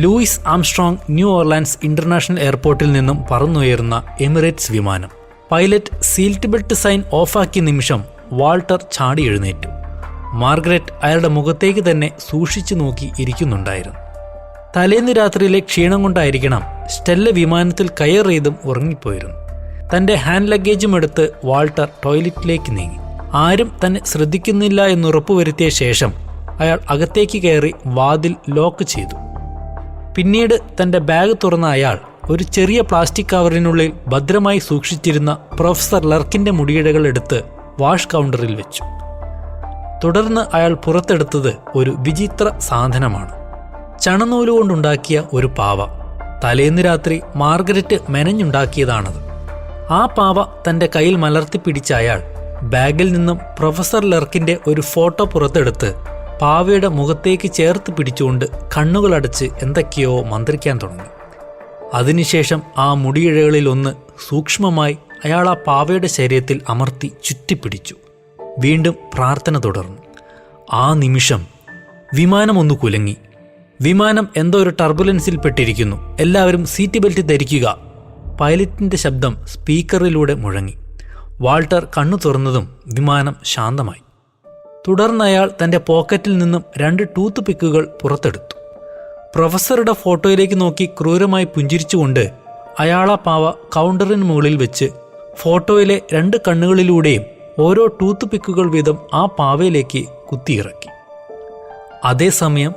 Louis Armstrong new Orleans international എയർപോർട്ടിൽ നിന്നും പറന്നുയർന്ന എമിറേറ്റ്സ് വിമാനം. പൈലറ്റ് സീറ്റ് ബെൽറ്റ് സൈൻ ഓഫാക്കിയ നിമിഷം വാൾട്ടർ ചാടി എഴുന്നേറ്റു. മാർഗരറ്റ് അയാളുടെ മുഖത്തേക്ക് തന്നെ സൂക്ഷിച്ചു നോക്കി ഇരിക്കുന്നുണ്ടായിരുന്നു. തലേന്ന് രാത്രിയിലെ ക്ഷീണം കൊണ്ടായിരിക്കണം സ്റ്റെല്ല വിമാനത്തിൽ കയറിയതും ഉറങ്ങിപ്പോയിരുന്നു. തന്റെ ഹാൻഡ് ലഗേജും എടുത്ത് വാൾട്ടർ ടോയ്ലറ്റിലേക്ക് നീങ്ങി. ആരും തന്നെ ശ്രദ്ധിക്കുന്നില്ല എന്നുറപ്പുവരുത്തിയ ശേഷം അയാൾ അകത്തേക്ക് കയറി വാതിൽ ലോക്ക് ചെയ്തു. പിന്നീട് തന്റെ ബാഗ് തുറന്ന അയാൾ ഒരു ചെറിയ പ്ലാസ്റ്റിക് കവറിനുള്ളിൽ ഭദ്രമായി സൂക്ഷിച്ചിരുന്ന പ്രൊഫസർ ലർക്കിന്റെ മുടിയിഴകൾ എടുത്ത് വാഷ് കൗണ്ടറിൽ വെച്ചു. തുടർന്ന് അയാൾ പുറത്തെടുത്തത് ഒരു വിചിത്ര സാധനമാണ്. ചണനൂലുകൊണ്ടുണ്ടാക്കിയ ഒരു പാവ. തലേന്ന് രാത്രി മാർഗരറ്റ് മെനഞ്ഞുണ്ടാക്കിയതാണത്. ആ പാവ തന്റെ കയ്യിൽ മലർത്തിപ്പിടിച്ച അയാൾ ബാഗിൽ നിന്നും പ്രൊഫസർ ലർക്കിന്റെ ഒരു ഫോട്ടോ പുറത്തെടുത്ത് പാവയുടെ മുഖത്തേക്ക് ചേർത്ത് പിടിച്ചുകൊണ്ട് കണ്ണുകളടച്ച് എന്തൊക്കെയോ മന്ത്രിക്കാൻ തുടങ്ങി. അതിനുശേഷം ആ മുടിയിഴകളിൽ ഒന്ന് സൂക്ഷ്മമായി അയാൾ ആ പാവയുടെ ശരീരത്തിൽ അമർത്തി ചുറ്റിപ്പിടിച്ചു. വീണ്ടും പ്രാർത്ഥന തുടർന്നു. ആ നിമിഷം വിമാനം ഒന്ന് കുലങ്ങി. വിമാനം എന്തോ ഒരു ടർബുലൻസിൽ പെട്ടിരിക്കുന്നു, എല്ലാവരും സീറ്റ് ബെൽറ്റ് ധരിക്കുക. പൈലറ്റിന്റെ ശബ്ദം സ്പീക്കറിലൂടെ മുഴങ്ങി. വാൾട്ടർ കണ്ണു തുറന്നതും വിമാനം ശാന്തമായി. തുടർന്ന് അയാൾ തന്റെ പോക്കറ്റിൽ നിന്നും 2 ടൂത്ത് പിക്കുകൾ പുറത്തെടുത്തു. പ്രൊഫസറുടെ ഫോട്ടോയിലേക്ക് നോക്കി ക്രൂരമായി പുഞ്ചിരിച്ചുകൊണ്ട് അയാളാ പാവ കൗണ്ടറിന് മുകളിൽ വെച്ച് ഫോട്ടോയിലെ 2 കണ്ണുകളിലൂടെയും ഓരോ ടൂത്ത് പിക്കുകൾ വീതം ആ പാവയിലേക്ക് കുത്തിയിറക്കി. അതേസമയം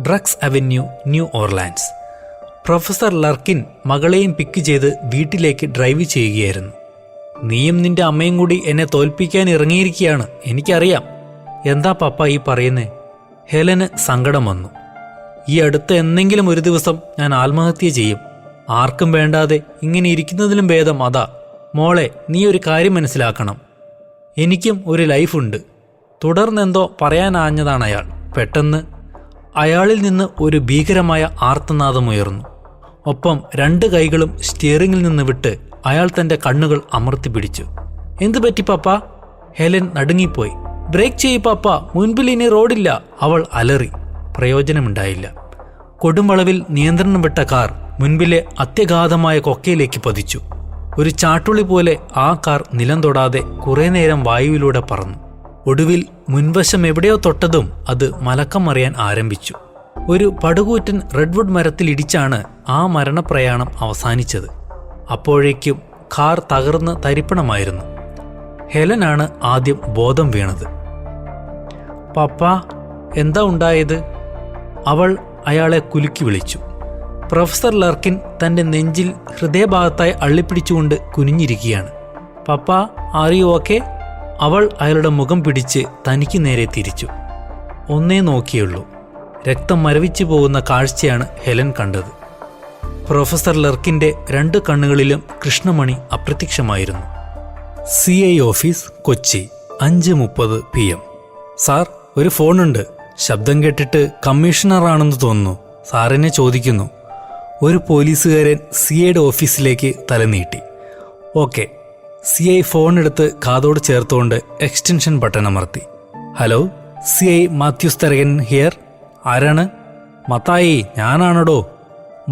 ഡ്രഗ്സ് അവന്യൂ, ന്യൂ ഓർലാൻഡ്സ്. പ്രൊഫസർ ലർക്കിൻ മകളെയും പിക്ക് ചെയ്ത് വീട്ടിലേക്ക് ഡ്രൈവ് ചെയ്യുകയായിരുന്നു. നീയും നിന്റെ അമ്മയും കൂടി എന്നെ തോൽപ്പിക്കാൻ ഇറങ്ങിയിരിക്കുകയാണ്, എനിക്കറിയാം. എന്താ പപ്പ ഈ പറയുന്നേ? ഹെലന് സങ്കടം വന്നു. ഈ അടുത്ത എന്തെങ്കിലും ഒരു ദിവസം ഞാൻ ആത്മഹത്യ ചെയ്യും. ആർക്കും വേണ്ടാതെ ഇങ്ങനെ ഇരിക്കുന്നതിലും ഭേദം അതാ. മോളെ, നീ ഒരു കാര്യം മനസ്സിലാക്കണം. എനിക്കും ഒരു ലൈഫുണ്ട്. തുടർന്നെന്തോ പറയാനാഞ്ഞതാണ് അയാൾ. പെട്ടെന്ന് അയാളിൽ നിന്ന് ഒരു ഭീകരമായ ആർത്തനാദമുയർന്നു. ഒപ്പം 2 കൈകളും സ്റ്റിയറിംഗിൽ നിന്ന് വിട്ട് അയാൾ തന്റെ കണ്ണുകൾ അമർത്തി പിടിച്ചു. എന്തു പറ്റി പപ്പ? ഹെലൻ നടുങ്ങിപ്പോയി. ബ്രേക്ക് ചെയ്യ് പപ്പ, മുൻപിൽ ഇനി റോഡില്ല, അവൾ അലറി. പ്രയോജനമുണ്ടായില്ല. കൊടുംവളവിൽ നിയന്ത്രണം വിട്ട കാർ മുൻപിലെ അത്യഗാധമായ കൊക്കയിലേക്ക് പതിച്ചു. ഒരു ചാട്ടുളി പോലെ ആ കാർ നിലം തൊടാതെ കുറേ നേരം വായുവിലൂടെ പറന്നു. ഒടുവിൽ മുൻവശം എവിടെയോ തൊട്ടതും അത് മലക്കം മറിയാൻ ആരംഭിച്ചു. ഒരു പടുകൂറ്റൻ റെഡ്വുഡ് മരത്തിൽ ഇടിച്ചാണ് ആ മരണപ്രയാണം അവസാനിച്ചത്. അപ്പോഴേക്കും കാർ തകർന്ന് തരിപ്പണമായിരുന്നു. ഹെലനാണ് ആദ്യം ബോധം വീണത്. പപ്പ, എന്താ ഉണ്ടായത്? അവൾ അയാളെ കുലുക്കി വിളിച്ചു. പ്രൊഫസർ ലർക്കിൻ തന്റെ നെഞ്ചിൽ ഹൃദയഭാഗത്തായി അള്ളിപ്പിടിച്ചുകൊണ്ട് കുനിഞ്ഞിരിക്കുകയാണ്. പപ്പ, ആർ യു ഓക്കെ? അവൾ അയാളുടെ മുഖം പിടിച്ച് തനിക്ക് നേരെ തിരിച്ചു. ഒന്നേ നോക്കിയുള്ളൂ. രക്തം മരവിച്ചു പോകുന്ന കാഴ്ചയാണ് ഹെലൻ കണ്ടത്. പ്രൊഫസർ ലർക്കിന്റെ 2 കണ്ണുകളിലും കൃഷ്ണമണി അപ്രത്യക്ഷമായിരുന്നു. CI office, Kochi, 5:30 PM. Sir, ഒരു ഫോണുണ്ട്. ശബ്ദം കേട്ടിട്ട് കമ്മീഷണറാണെന്ന് തോന്നുന്നു. സാറിനെ ചോദിക്കുന്നു. ഒരു പോലീസുകാരൻ CIയുടെ ഓഫീസിലേക്ക് തലനീട്ടി. ഓക്കെ. CI ഫോൺ എടുത്ത് കാതോട് ചേർത്തുകൊണ്ട് എക്സ്റ്റൻഷൻ ബട്ടൺ അമർത്തി. Hello, CI Mathews Tharakan here. ആരാണ്? മത്തായി, ഞാനാണടോ.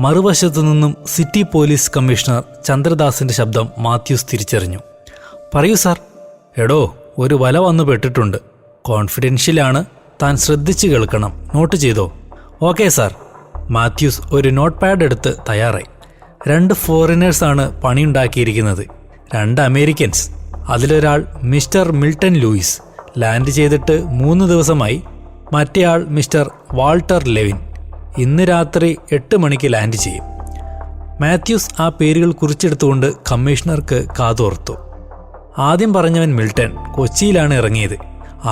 മറുവശത്തു നിന്നും സിറ്റി പോലീസ് കമ്മീഷണർ ചന്ദ്രദാസിന്റെ ശബ്ദം മാത്യൂസ് തിരിച്ചറിഞ്ഞു. പറയൂ സാർ. എടോ, ഒരു വല വന്നു പെട്ടിട്ടുണ്ട്. കോൺഫിഡൻഷ്യലാണ്, താൻ ശ്രദ്ധിച്ചു കേൾക്കണം. നോട്ട് ചെയ്തോ? Okay sir. മാത്യൂസ് ഒരു നോട്ട് പാഡ് എടുത്ത് തയ്യാറായി. 2 ഫോറിനേഴ്സാണ് പണിയുണ്ടാക്കിയിരിക്കുന്നത്. 2 അമേരിക്കൻസ്. അതിലൊരാൾ മിസ്റ്റർ മിൽട്ടൺ ലൂയിസ്, ലാൻഡ് ചെയ്തിട്ട് 3 ദിവസമായി. മറ്റേയാൾ മിസ്റ്റർ വാൾട്ടർ ലെവിൻ, ഇന്ന് രാത്രി 8 മണിക്ക് ലാൻഡ് ചെയ്യും. മാത്യൂസ് ആ പേരുകൾ കുറിച്ചെടുത്തുകൊണ്ട് കമ്മീഷണർക്ക് കാതോർത്തു. ആദ്യം പറഞ്ഞവൻ മിൽട്ടൺ കൊച്ചിയിലാണ് ഇറങ്ങിയത്.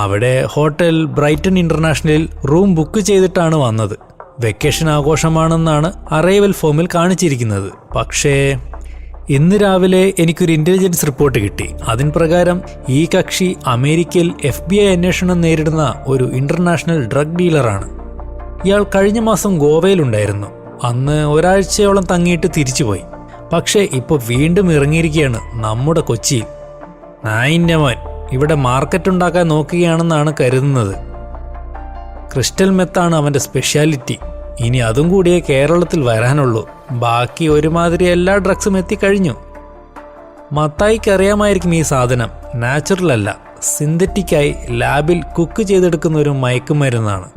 അവിടെ ഹോട്ടൽ ബ്രൈറ്റൺ ഇന്റർനാഷണലിൽ റൂം ബുക്ക് ചെയ്തിട്ടാണ് വന്നത്. വെക്കേഷൻ ആഘോഷമാണെന്നാണ് അറൈവൽ ഫോമിൽ കാണിച്ചിരിക്കുന്നത്. പക്ഷേ ഇന്ന് രാവിലെ എനിക്കൊരു ഇന്റലിജൻസ് റിപ്പോർട്ട് കിട്ടി. അതിന് പ്രകാരം ഈ കക്ഷി അമേരിക്കയിൽ FBI അന്വേഷണം നേരിടുന്ന ഒരു ഇന്റർനാഷണൽ ഡ്രഗ് ഡീലറാണ്. ഇയാൾ കഴിഞ്ഞ മാസം ഗോവയിലുണ്ടായിരുന്നു. അന്ന് ഒരാഴ്ചയോളം തങ്ങിയിട്ട് തിരിച്ചുപോയി. പക്ഷേ ഇപ്പോൾ വീണ്ടും ഇറങ്ങിയിരിക്കുകയാണ് നമ്മുടെ കൊച്ചിയിൽ. നായിൻ്റെ മോൻ ഇവിടെ മാർക്കറ്റ് ഉണ്ടാക്കാൻ നോക്കുകയാണെന്നാണ് കരുതുന്നത്. ക്രിസ്റ്റൽ മെത്താണ് അവൻ്റെ സ്പെഷ്യാലിറ്റി. ഇനി അതും കൂടിയേ കേരളത്തിൽ വരാനുള്ളൂ. ബാക്കി ഒരുമാതിരി എല്ലാ ഡ്രഗ്സും എത്തിക്കഴിഞ്ഞു. മത്തായിക്ക് അറിയാമായിരിക്കും ഈ സാധനം നാച്ചുറൽ അല്ല, സിന്തറ്റിക്കായി ലാബിൽ കുക്ക് ചെയ്തെടുക്കുന്ന ഒരു മയക്കുമരുന്നാണ്.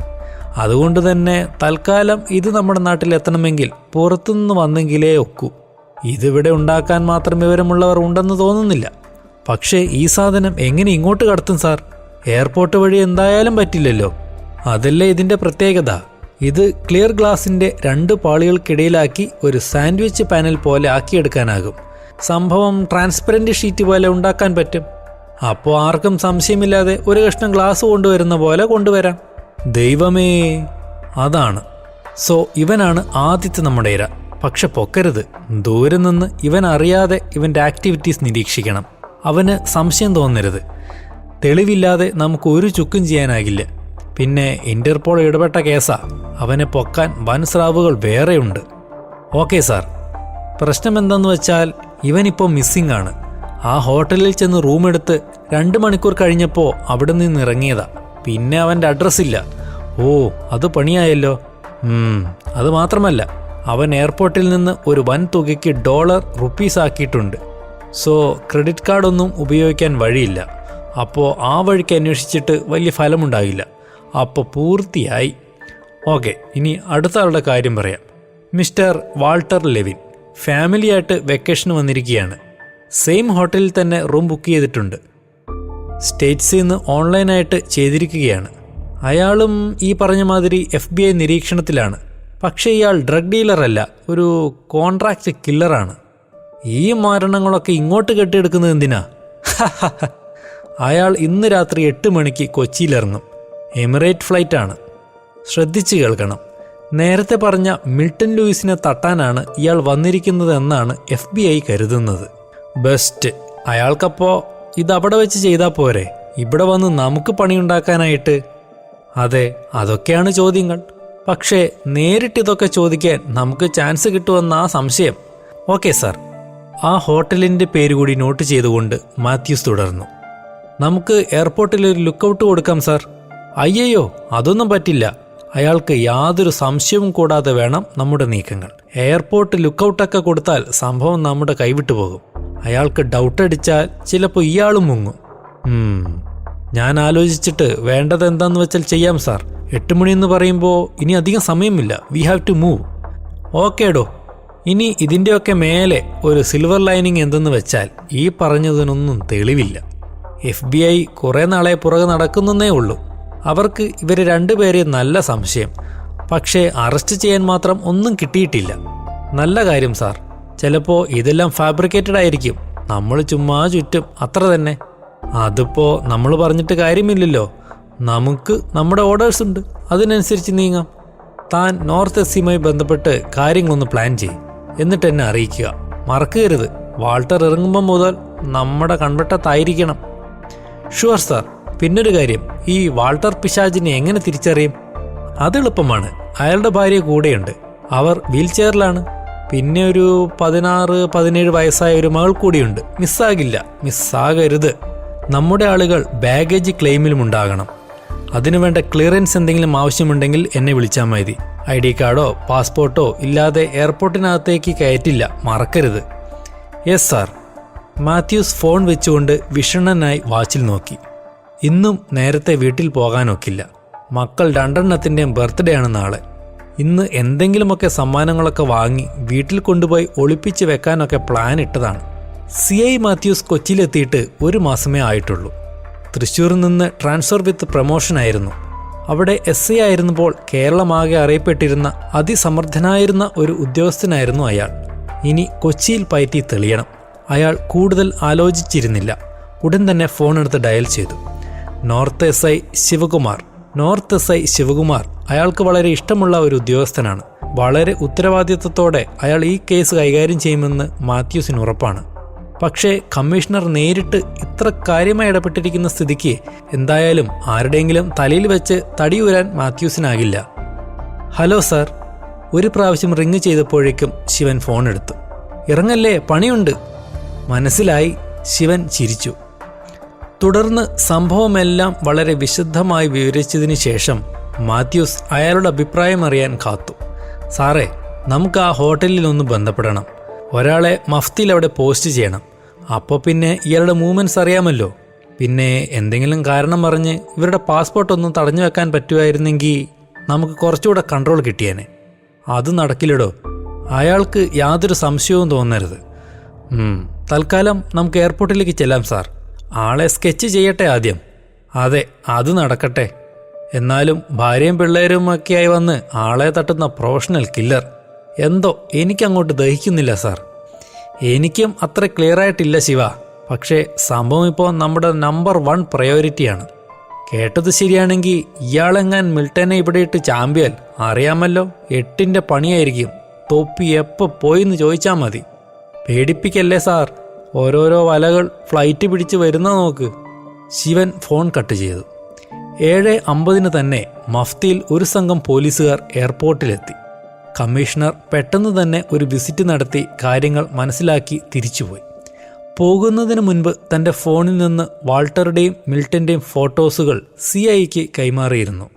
അതുകൊണ്ട് തന്നെ തൽക്കാലം ഇത് നമ്മുടെ നാട്ടിൽ എത്തണമെങ്കിൽ പുറത്തുനിന്ന് വന്നെങ്കിലേ ഒക്കൂ. ഇതിവിടെ ഉണ്ടാക്കാൻ മാത്രം വിവരമുള്ളവർ ഉണ്ടെന്ന് തോന്നുന്നില്ല. പക്ഷേ ഈ സാധനം എങ്ങനെ ഇങ്ങോട്ട് കടത്തും സാർ? എയർപോർട്ട് വഴി എന്തായാലും പറ്റില്ലല്ലോ. അതല്ലേ ഇതിൻ്റെ പ്രത്യേകത. ഇത് ക്ലിയർ ഗ്ലാസിൻ്റെ 2 പാളികൾക്കിടയിലാക്കി ഒരു സാൻഡ്വിച്ച് പാനൽ പോലെ ആക്കിയെടുക്കാനാകും. സംഭവം ട്രാൻസ്പെറൻറ്റ് ഷീറ്റ് പോലെ ഉണ്ടാക്കാൻ പറ്റും. അപ്പോൾ ആർക്കും സംശയമില്ലാതെ ഒരു കഷ്ണം ഗ്ലാസ് കൊണ്ടുവരുന്ന പോലെ കൊണ്ടുവരാം. ദൈവമേ, അതാണ്. സോ ഇവനാണ് ആദ്യത്തെ നമ്മുടെ ഇര. പക്ഷെ പൊക്കരുത്. ദൂരെ നിന്ന് ഇവൻ അറിയാതെ ഇവൻ്റെ ആക്ടിവിറ്റീസ് നിരീക്ഷിക്കണം. അവന് സംശയം തോന്നരുത്. തെളിവില്ലാതെ നമുക്ക് ഒരു ചുക്കും ചെയ്യാനാകില്ല. പിന്നെ ഇന്റർപോൾ ഇടപെട്ട കേസാ. അവനെ പൊക്കാൻ വൻ സ്രാവുകൾ വേറെയുണ്ട്. Okay sir. പ്രശ്നം എന്താന്ന് വെച്ചാൽ ഇവനിപ്പോൾ മിസ്സിംഗ് ആണ്. ആ ഹോട്ടലിൽ ചെന്ന് റൂമെടുത്ത് 2 മണിക്കൂർ കഴിഞ്ഞപ്പോൾ അവിടെ നിന്ന് ഇറങ്ങിയതാ. പിന്നെ അവൻ്റെ അഡ്രസ്സില്ല. ഓ, അത് പണിയായല്ലോ. അത് മാത്രമല്ല, അവൻ എയർപോർട്ടിൽ നിന്ന് ഒരു വൻ തുകയ്ക്ക് ഡോളർ റുപ്പീസ് ആക്കിയിട്ടുണ്ട്. സോ ക്രെഡിറ്റ് കാർഡൊന്നും ഉപയോഗിക്കാൻ വഴിയില്ല. അപ്പോൾ ആ വഴിക്ക് അന്വേഷിച്ചിട്ട് വലിയ ഫലമുണ്ടാകില്ല. അപ്പോൾ പൂർത്തിയായി. ഓക്കെ, ഇനി അടുത്ത ആളുടെ കാര്യം പറയാം. മിസ്റ്റർ വാൾട്ടർ ലെവിൻ ഫാമിലിയായിട്ട് വെക്കേഷന് വന്നിരിക്കുകയാണ്. സെയിം ഹോട്ടലിൽ തന്നെ റൂം ബുക്ക് ചെയ്തിട്ടുണ്ട്. സ്റ്റേറ്റ്സിൽ നിന്ന് ഓൺലൈനായിട്ട് ചെയ്തിരിക്കുകയാണ്. അയാളും ഈ പറഞ്ഞ മാതിരി FBI നിരീക്ഷണത്തിലാണ്. പക്ഷേ ഇയാൾ ഡ്രഗ് ഡീലറല്ല, ഒരു കോൺട്രാക്റ്റ് കില്ലറാണ്. ഈ മരണങ്ങളൊക്കെ ഇങ്ങോട്ട് കെട്ടിയെടുക്കുന്നത് എന്തിനാ? അയാൾ ഇന്ന് രാത്രി 8 മണിക്ക് കൊച്ചിയിലിറങ്ങും. എമിറേറ്റ് ഫ്ലൈറ്റാണ്. ശ്രദ്ധിച്ച് കേൾക്കണം. നേരത്തെ പറഞ്ഞ മിൽട്ടൺ ലൂയിസിനെ തട്ടാനാണ് ഇയാൾ വന്നിരിക്കുന്നത് എന്നാണ് FBI കരുതുന്നത്. ബെസ്റ്റ്. അയാൾക്കപ്പോൾ ഇതവിടെ വെച്ച് ചെയ്താൽ പോരെ, ഇവിടെ വന്ന് നമുക്ക് പണിയുണ്ടാക്കാനായിട്ട്? അതെ, അതൊക്കെയാണ് ചോദ്യങ്ങൾ. പക്ഷേ നേരിട്ടിതൊക്കെ ചോദിക്കാൻ നമുക്ക് ചാൻസ് കിട്ടുമെന്നാ സംശയം. Okay sir. ആ ഹോട്ടലിൻ്റെ പേര് കൂടി നോട്ട് ചെയ്തുകൊണ്ട് മാത്യൂസ് തുടർന്നു. നമുക്ക് എയർപോർട്ടിലൊരു ലുക്കൗട്ട് കൊടുക്കാം സാർ. അയ്യയ്യോ, അതൊന്നും പറ്റില്ല. അയാൾക്ക് യാതൊരു സംശയവും കൂടാതെ വേണം നമ്മുടെ നീക്കങ്ങൾ. എയർപോർട്ട് ലുക്കൗട്ടൊക്കെ കൊടുത്താൽ സംഭവം നമ്മുടെ കൈവിട്ടു പോകും. അയാൾക്ക് ഡൗട്ടടിച്ചാൽ ചിലപ്പോൾ ഇയാളും മുങ്ങും. ഞാൻ ആലോചിച്ചിട്ട് വേണ്ടത് എന്താന്ന് വെച്ചാൽ ചെയ്യാം സാർ. 8 മണിയെന്ന് പറയുമ്പോൾ ഇനി അധികം സമയമില്ല. We have to move. ഓക്കേടോ. ഇനി ഇതിൻ്റെയൊക്കെ മേലെ ഒരു സിൽവർ ലൈനിങ് എന്തെന്ന് വെച്ചാൽ ഈ പറഞ്ഞതിനൊന്നും തെളിവില്ല. FBI കുറേ നാളെ പുറകെ നടക്കുന്നേ ഉള്ളൂ. അവർക്ക് ഇവർ 2 പേരെ നല്ല സംശയം. പക്ഷേ അറസ്റ്റ് ചെയ്യാൻ മാത്രം ഒന്നും കിട്ടിയിട്ടില്ല. നല്ല കാര്യം സാർ. ചിലപ്പോൾ ഇതെല്ലാം ഫാബ്രിക്കേറ്റഡ് ആയിരിക്കും. നമ്മൾ ചുമ്മാ ചുറ്റും, അത്ര തന്നെ. അതിപ്പോൾ നമ്മൾ പറഞ്ഞിട്ട് കാര്യമില്ലല്ലോ. നമുക്ക് നമ്മുടെ ഓർഡേഴ്സ് ഉണ്ട്, അതിനനുസരിച്ച് നീങ്ങാം. താൻ നോർത്ത് എസ്സിയുമായി ബന്ധപ്പെട്ട് കാര്യങ്ങളൊന്ന് പ്ലാൻ ചെയ്യും, എന്നിട്ട് എന്നെ അറിയിക്കുക. മറക്കരുത്, വാൾട്ടർ ഇറങ്ങുമ്പോൾ മുതൽ നമ്മുടെ കൺവെട്ടത്തായിരിക്കണം. Sure sir. പിന്നൊരു കാര്യം, ഈ വാൾട്ടർ പിശാചിനെ എങ്ങനെ തിരിച്ചറിയും? അത് എളുപ്പമാണ്. അയാളുടെ ഭാര്യ കൂടെയുണ്ട്. അവർ വീൽ ചെയറിലാണ്. പിന്നെ ഒരു 16-17 വയസ്സായ ഒരു മകൾ കൂടിയുണ്ട്. മിസ്സാകരുത്. നമ്മുടെ ആളുകൾ ബാഗേജ് ക്ലെയിമിലും ഉണ്ടാകണം. അതിനുവേണ്ട ക്ലിയറൻസ് എന്തെങ്കിലും ആവശ്യമുണ്ടെങ്കിൽ എന്നെ വിളിച്ചാൽ മതി. ID കാർഡോ പാസ്പോർട്ടോ ഇല്ലാതെ എയർപോർട്ടിനകത്തേക്ക് കയറ്റില്ല, മറക്കരുത്. Yes sir. മാത്യൂസ് ഫോൺ വെച്ചുകൊണ്ട് വിഷണ്ണനായി വാച്ചിൽ നോക്കി. ഇന്നും നേരത്തെ വീട്ടിൽ പോകാനൊക്കില്ല. മക്കൾ 2 ബർത്ത്ഡേ ആണ് നാളെ. ഇന്ന് എന്തെങ്കിലുമൊക്കെ സമ്മാനങ്ങളൊക്കെ വാങ്ങി വീട്ടിൽ കൊണ്ടുപോയി ഒളിപ്പിച്ച് വെക്കാനൊക്കെ പ്ലാൻ ഇട്ടതാണ്. CI മാത്യൂസ് കൊച്ചിയിലെത്തിയിട്ട് 1 മാസമേ ആയിട്ടുള്ളൂ. തൃശ്ശൂരിൽ നിന്ന് ട്രാൻസ്ഫർ വിത്ത് പ്രമോഷനായിരുന്നു. അവിടെ SI ആയിരുന്നപ്പോൾ കേരളമാകെ അറിയപ്പെട്ടിരുന്ന അതിസമർത്ഥനായിരുന്ന ഒരു ഉദ്യോഗസ്ഥനായിരുന്നു അയാൾ. ഇനി കൊച്ചിയിൽ പയറ്റി തെളിയണം. അയാൾ കൂടുതൽ ആലോചിച്ചിരുന്നില്ല. ഉടൻ തന്നെ ഫോണെടുത്ത് ഡയൽ ചെയ്തു. North SI Shivakumar. North SI Shivakumar അയാൾക്ക് വളരെ ഇഷ്ടമുള്ള ഒരു ഉദ്യോഗസ്ഥനാണ്. വളരെ ഉത്തരവാദിത്വത്തോടെ അയാൾ ഈ കേസ് കൈകാര്യം ചെയ്യുമെന്ന് മാത്യൂസിന് ഉറപ്പാണ്. പക്ഷേ കമ്മീഷണർ നേരിട്ട് ഇത്ര കാര്യമായി ഇടപെട്ടിരിക്കുന്ന സ്ഥിതിക്ക് എന്തായാലും ആരുടെയെങ്കിലും തലയിൽ വെച്ച് തടിയൂരാൻ മാത്യൂസിനാകില്ല. Hello sir. ഒരു പ്രാവശ്യം റിങ് ചെയ്തപ്പോഴേക്കും ശിവൻ ഫോൺ എടുത്തു. ഇറങ്ങല്ലേ, പണിയുണ്ട്. മനസ്സിലായി. ശിവൻ ചിരിച്ചു. തുടർന്ന് സംഭവമെല്ലാം വളരെ വിശദമായി വിവരിച്ചതിന് ശേഷം മാത്യൂസ് അയാളുടെ അഭിപ്രായം അറിയാൻ കാത്തു. സാറേ, നമുക്ക് ആ ഹോട്ടലിൽ ഒന്ന് ബന്ധപ്പെടണം. ഒരാളെ മഫ്തിയിൽ അവിടെ പോസ്റ്റ് ചെയ്യണം. അപ്പോൾ പിന്നെ ഇയാളുടെ മൂവ്മെൻറ്റ്സ് അറിയാമല്ലോ. പിന്നെ എന്തെങ്കിലും കാരണം പറഞ്ഞ് ഇവരുടെ പാസ്പോർട്ടൊന്നും തടഞ്ഞു വെക്കാൻ പറ്റുമായിരുന്നെങ്കിൽ നമുക്ക് കുറച്ചുകൂടെ കൺട്രോൾ കിട്ടിയേനെ. അത് നടക്കില്ലടോ. അയാൾക്ക് യാതൊരു സംശയവും തോന്നരുത്. തൽക്കാലം നമുക്ക് എയർപോർട്ടിലേക്ക് ചെല്ലാം സാർ. ആളെ സ്കെച്ച് ചെയ്യട്ടെ ആദ്യം. അതെ, അത് നടക്കട്ടെ. എന്നാലും ഭാര്യയും പിള്ളേരും ഒക്കെയായി വന്ന് ആളെ തട്ടുന്ന പ്രൊഫഷണൽ കില്ലർ എന്തോ എനിക്കങ്ങോട്ട് ദഹിക്കുന്നില്ല സാർ. എനിക്കും അത്ര ക്ലിയറായിട്ടില്ല ശിവ. പക്ഷേ സംഭവം ഇപ്പോൾ നമ്മുടെ നമ്പർ 1 പ്രയോറിറ്റിയാണ്. കേട്ടത് ശരിയാണെങ്കിൽ ഇയാളെങ്ങാൻ മിൽട്ടനെ ഇവിടെ ഇട്ട് ചാമ്പ്യൽ അറിയാമല്ലോ, 8ന്റെ പണിയായിരിക്കും. തൊപ്പി എപ്പോൾ പോയിന്ന് ചോദിച്ചാൽ മതി. പേടിപ്പിക്കല്ലേ സാർ. ഓരോരോ വലകൾ ഫ്ലൈറ്റ് പിടിച്ച് വരുന്ന നോക്ക്. ശിവൻ ഫോൺ കട്ട് ചെയ്തു. 7:50 തന്നെ മഫ്തിയിൽ ഒരു സംഘം പോലീസുകാർ എയർപോർട്ടിലെത്തി. കമ്മീഷണർ പെട്ടെന്ന് തന്നെ ഒരു വിസിറ്റ് നടത്തി കാര്യങ്ങൾ മനസ്സിലാക്കി തിരിച്ചുപോയി. പോകുന്നതിന് മുൻപ് തൻ്റെ ഫോണിൽ നിന്ന് വാൾട്ടറുടെയും മിൽട്ടൻ്റെയും ഫോട്ടോസുകൾ CIക്ക് കൈമാറിയിരുന്നു.